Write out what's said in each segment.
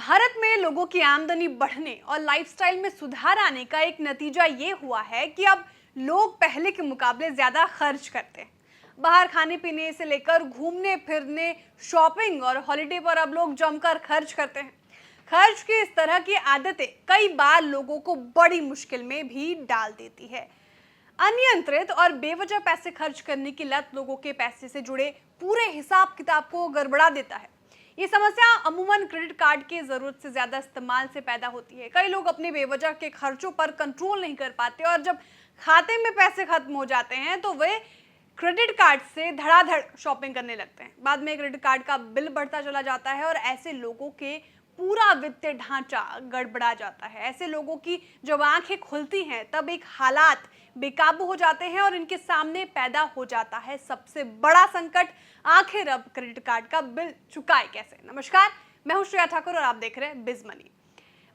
भारत में लोगों की आमदनी बढ़ने और लाइफस्टाइल में सुधार आने का एक नतीजा ये हुआ है कि अब लोग पहले के मुकाबले ज्यादा खर्च करते हैं। बाहर खाने पीने से लेकर घूमने फिरने, शॉपिंग और हॉलिडे पर अब लोग जमकर खर्च करते हैं। खर्च की इस तरह की आदतें कई बार लोगों को बड़ी मुश्किल में भी डाल देती है। अनियंत्रित और बेवजह पैसे खर्च करने की लत लोगों के पैसे से जुड़े पूरे हिसाब किताब को गड़बड़ा देता है। ये समस्या अमूमन क्रेडिट कार्ड के जरूरत से ज्यादा इस्तेमाल से पैदा होती है। कई लोग अपने बेवजह के खर्चों पर कंट्रोल नहीं कर पाते और जब खाते में पैसे खत्म हो जाते हैं तो वे क्रेडिट कार्ड से धड़ाधड़ शॉपिंग करने लगते हैं। बाद में क्रेडिट कार्ड का बिल बढ़ता चला जाता है और ऐसे लोगों के पूरा वित्तीय ढांचा गड़बड़ा जाता है। ऐसे लोगों की जब आंखें खुलती हैं तब एक हालात बेकाबू हो जाते हैं और इनके सामने पैदा हो जाता है सबसे बड़ा संकट, आखिर अब क्रेडिट कार्ड का बिल चुकाए कैसे। नमस्कार, मैं हूं श्रेया ठाकुर और आप देख रहे हैं बिज मनी।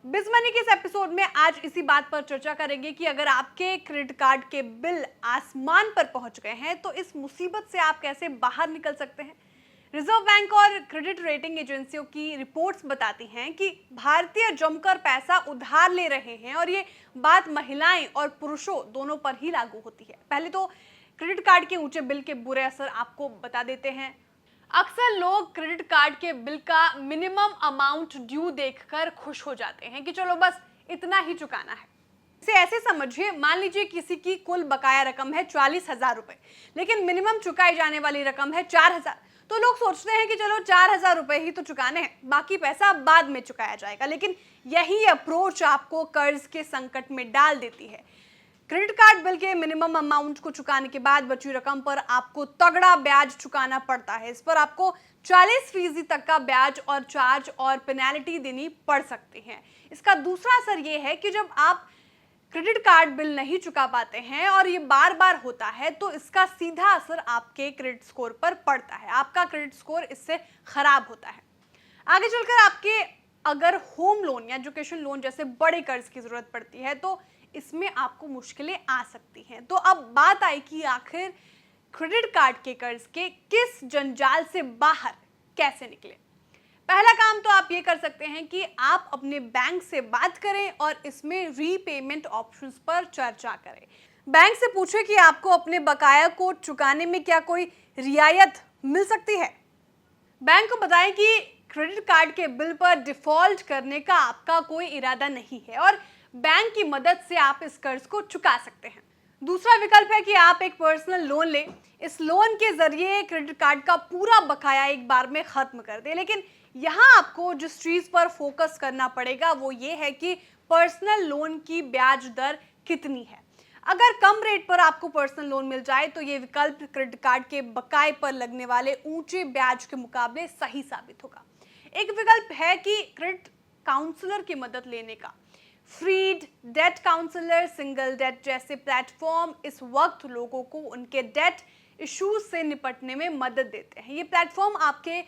बिज मनी के इस एपिसोड में आज इसी बात पर चर्चा करेंगे कि अगर आपके क्रेडिट कार्ड के बिल आसमान पर पहुंच गए हैं तो इस मुसीबत से आप कैसे बाहर निकल सकते हैं। रिजर्व बैंक और क्रेडिट रेटिंग एजेंसियों की रिपोर्ट्स बताती हैं कि भारतीय जमकर पैसा उधार ले रहे हैं और ये बात महिलाएं और पुरुषों दोनों पर ही लागू होती है। पहले तो क्रेडिट कार्ड के ऊंचे बिल के बुरे असर आपको बता देते हैं। अक्सर लोग क्रेडिट कार्ड के बिल का मिनिमम अमाउंट ड्यू देखकर खुश हो जाते हैं कि चलो बस इतना ही चुकाना है। इसे ऐसे समझिए, मान लीजिए किसी की कुल बकाया रकम है 40,000 रुपए, लेकिन मिनिमम चुकाई जाने वाली रकम है 4,000। तो लोग सोचते हैं कि चलो 4,000 रुपए ही तो चुकाने हैं, बाकी पैसा बाद में चुकाया जाएगा। लेकिन यही अप्रोच आपको कर्ज के संकट में डाल देती है। क्रेडिट कार्ड बिल के मिनिमम अमाउंट को चुकाने के बाद बची रकम पर आपको तगड़ा ब्याज चुकाना पड़ता है। इस पर आपको 40% तक का ब्याज और चार्ज और पेनल्टी देनी पड़ सकती है। इसका दूसरा असर यह है कि जब आप क्रेडिट कार्ड बिल नहीं चुका पाते हैं और ये बार बार होता है तो इसका सीधा असर आपके क्रेडिट स्कोर पर पड़ता है। आपका क्रेडिट स्कोर इससे खराब होता है। आगे चलकर आपके अगर होम लोन या एजुकेशन लोन जैसे बड़े कर्ज की जरूरत पड़ती है तो इसमें आपको मुश्किलें आ सकती हैं। तो अब बात आई कि आखिर क्रेडिट कार्ड के कर्ज के किस जंजाल से बाहर कैसे निकले। पहला काम तो आप ये कर सकते हैं कि आप अपने बैंक से बात करें और इसमें रीपेमेंट ऑप्शंस पर चर्चा करें। बैंक से पूछें कि आपको अपने बकाया को चुकाने में क्या कोई रियायत मिल सकती है। बैंक को बताएं कि क्रेडिट कार्ड के बिल पर डिफॉल्ट करने का आपका कोई इरादा नहीं है और बैंक की मदद से आप इस कर्ज को चुका सकते हैं। दूसरा विकल्प है कि आप एक पर्सनल लोन लें। इस लोन के जरिए क्रेडिट कार्ड का पूरा बकाया एक बार में खत्म कर दें। लेकिन यहाँ आपको जिस चीज पर फोकस करना पड़ेगा वो ये है कि पर्सनल लोन की ब्याज दर कितनी है। अगर कम रेट पर आपको पर्सनल लोन मिल जाए तो ये विकल्प क्रेडिट कार्ड के बकाये पर लगने वाले ऊंचे ब्याज के मुकाबले सही साबित होगा। एक विकल्प है कि क्रेडिट काउंसलर की मदद लेने का। फ्रीड, डेट काउंसलर, सिंगल डेट जैसे प्लेटफॉर्म इस वक्त लोगों को उनके डेट इश्यूज से निपटने में मदद देते हैं। ये प्लेटफॉर्म आपके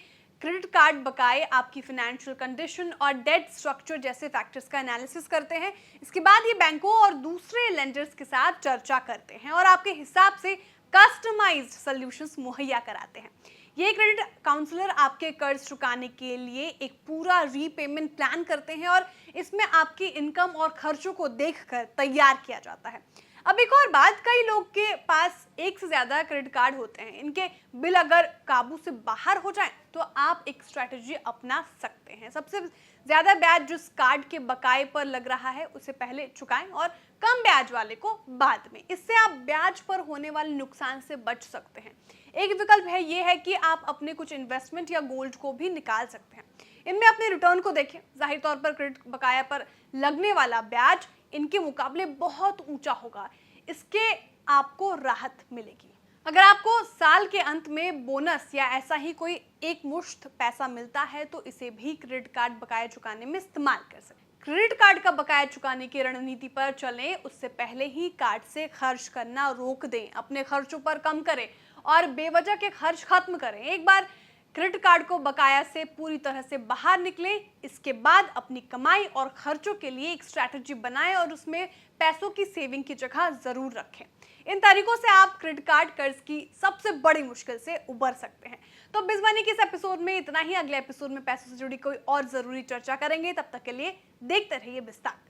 क्रेडिट कार्ड बकाए, आपकी फाइनेंशियल कंडीशन और डेट स्ट्रक्चर जैसे फैक्टर्स का एनालिसिस करते हैं। इसके बाद ये बैंकों और दूसरे लेंडर्स के साथ चर्चा करते हैं और आपके हिसाब से कस्टमाइज्ड सॉल्यूशंस मुहैया कराते हैं। ये क्रेडिट काउंसलर आपके कर्ज चुकाने के लिए एक पूरा रीपेमेंट प्लान करते हैं और इसमें आपकी इनकम और खर्चों को देखकर तैयार किया जाता है। अब एक और बात, कई लोग के पास एक से ज्यादा क्रेडिट कार्ड होते हैं। इनके बिल अगर काबू से बाहर हो जाएं तो आप एक स्ट्रैटेजी अपना सकते हैं। सबसे ज्यादा ब्याज जिस कार्ड के बकाये पर लग रहा है उसे पहले चुकाएं और कम ब्याज वाले को बाद में। इससे आप ब्याज पर होने वाले नुकसान से बच सकते हैं। एक विकल्प है ये है कि आप अपने कुछ इन्वेस्टमेंट या गोल्ड को भी निकाल सकते हैं। इनमें अपने रिटर्न को देखें। जाहिर तौर पर क्रेडिट बकाया पर लगने वाला ब्याज इनके मुकाबले बहुत ऊंचा होगा। इसके आपको राहत मिलेगी। अगर आपको साल के अंत में बोनस या ऐसा ही कोई एक मुश्त पैसा मिलता है तो इसे भी क्रेडिट कार्ड बकाया चुकाने में इस्तेमाल कर सकते हैं। क्रेडिट कार्ड का बकाया चुकाने की रणनीति पर चलें, उससे पहले ही कार्ड से खर्च करना रोक दें। अपने खर्चों पर कम करें और बेवजह के खर्च खत्म करें। एक बार क्रेडिट कार्ड को बकाया से पूरी तरह से बाहर निकलें, इसके बाद अपनी कमाई और खर्चों के लिए एक स्ट्रैटेजी बनाएं और उसमें पैसों की सेविंग की जगह जरूर रखें। इन तरीकों से आप क्रेडिट कार्ड कर्ज की सबसे बड़ी मुश्किल से उबर सकते हैं। तो बिज़ मनी के इस एपिसोड में इतना ही। अगले एपिसोड में पैसों से जुड़ी कोई और जरूरी चर्चा करेंगे। तब तक के लिए देखते रहिए बिज़ तक।